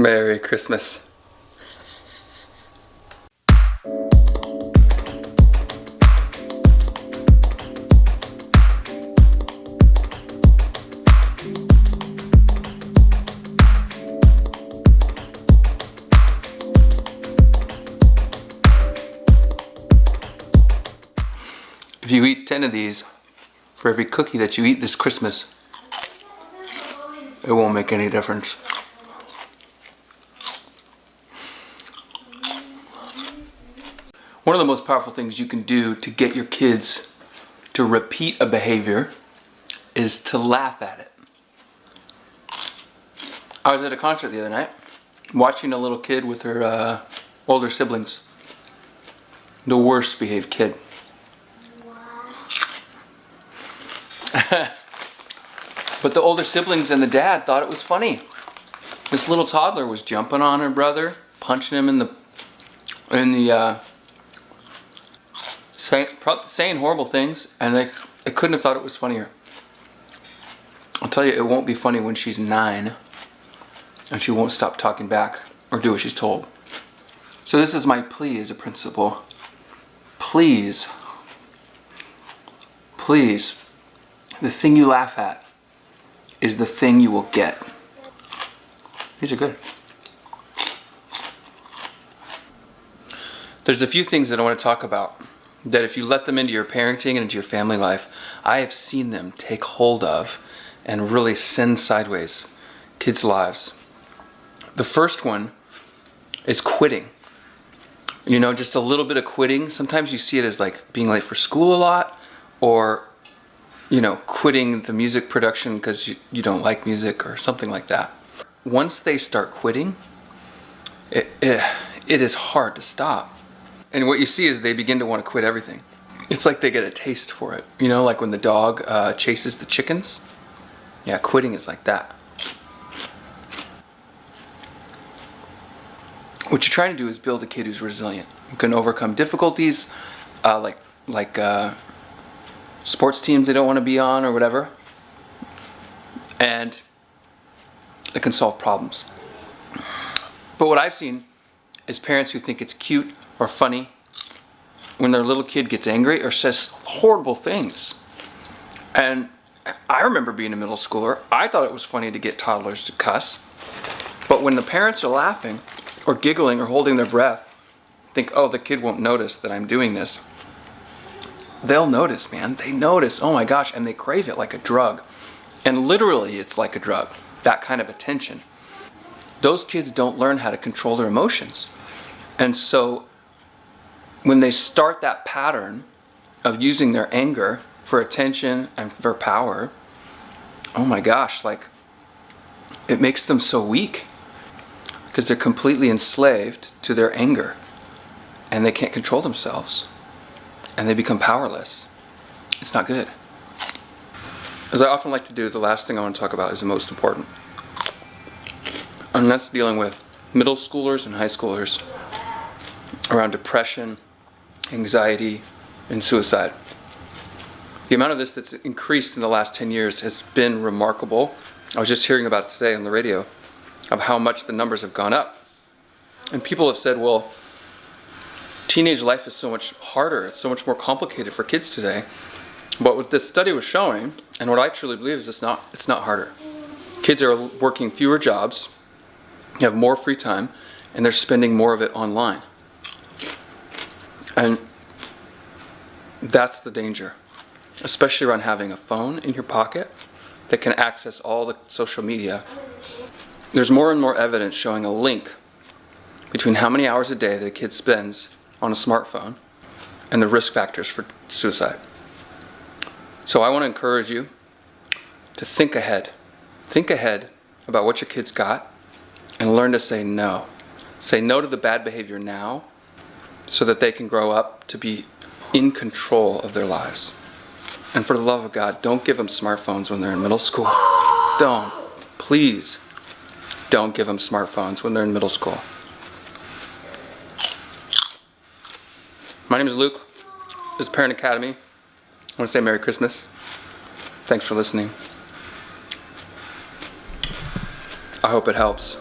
Merry Christmas. If you eat 10 of these, for every cookie that you eat this Christmas, it won't make any difference. One of the most powerful things you can do to get your kids to repeat a behavior is to laugh at it. I was at a concert the other night, watching a little kid with her older siblings. The worst behaved kid. But the older siblings and the dad thought it was funny. This little toddler was jumping on her brother, punching him saying horrible things, and they couldn't have thought it was funnier. I'll tell you, it won't be funny when she's 9 and she won't stop talking back or do what she's told. So this is my plea as a principal. Please, the thing you laugh at is the thing you will get. These are good. There's a few things that I want to talk about that if you let them into your parenting and into your family life, I have seen them take hold of and really send sideways kids' lives. The first one is quitting. You know, just a little bit of quitting. Sometimes you see it as like being late for school a lot, or quitting the music production because you don't like music or something like that. Once they start quitting, it is hard to stop. And what you see is they begin to want to quit everything. It's like they get a taste for it. You know, like when the dog chases the chickens. Yeah, quitting is like that. What you're trying to do is build a kid who's resilient, who can overcome difficulties, like sports teams they don't want to be on or whatever, and they can solve problems. But what I've seen is parents who think it's cute or funny when their little kid gets angry or says horrible things. And I remember being a middle schooler, I thought it was funny to get toddlers to cuss. But when the parents are laughing or giggling or holding their breath, think, oh, the kid won't notice that I'm doing this. They'll notice, man. They notice, oh my gosh, and they crave it like a drug. And literally, it's like a drug, that kind of attention. Those kids don't learn how to control their emotions. And so when they start that pattern of using their anger for attention and for power, oh my gosh, like it makes them so weak because they're completely enslaved to their anger and they can't control themselves and they become powerless. It's not good. As I often like to do, the last thing I want to talk about is the most important. And that's dealing with middle schoolers and high schoolers around depression, anxiety, and suicide. The amount of this that's increased in the last 10 years has been remarkable. I was just hearing about it today on the radio of how much the numbers have gone up. And people have said, well, teenage life is so much harder, it's so much more complicated for kids today. But what this study was showing, and what I truly believe is it's not harder. Kids are working fewer jobs, have more free time, and they're spending more of it online. And that's the danger, especially around having a phone in your pocket that can access all the social media. There's more and more evidence showing a link between how many hours a day that a kid spends on a smartphone and the risk factors for suicide. So I want to encourage you to think ahead. Think ahead about what your kids got and learn to say no. Say no to the bad behavior now so that they can grow up to be in control of their lives. And for the love of God, don't give them smartphones when they're in middle school. Don't. Please don't give them smartphones when they're in middle school. My name is Luke. This is Parent Academy. I want to say Merry Christmas. Thanks for listening. I hope it helps.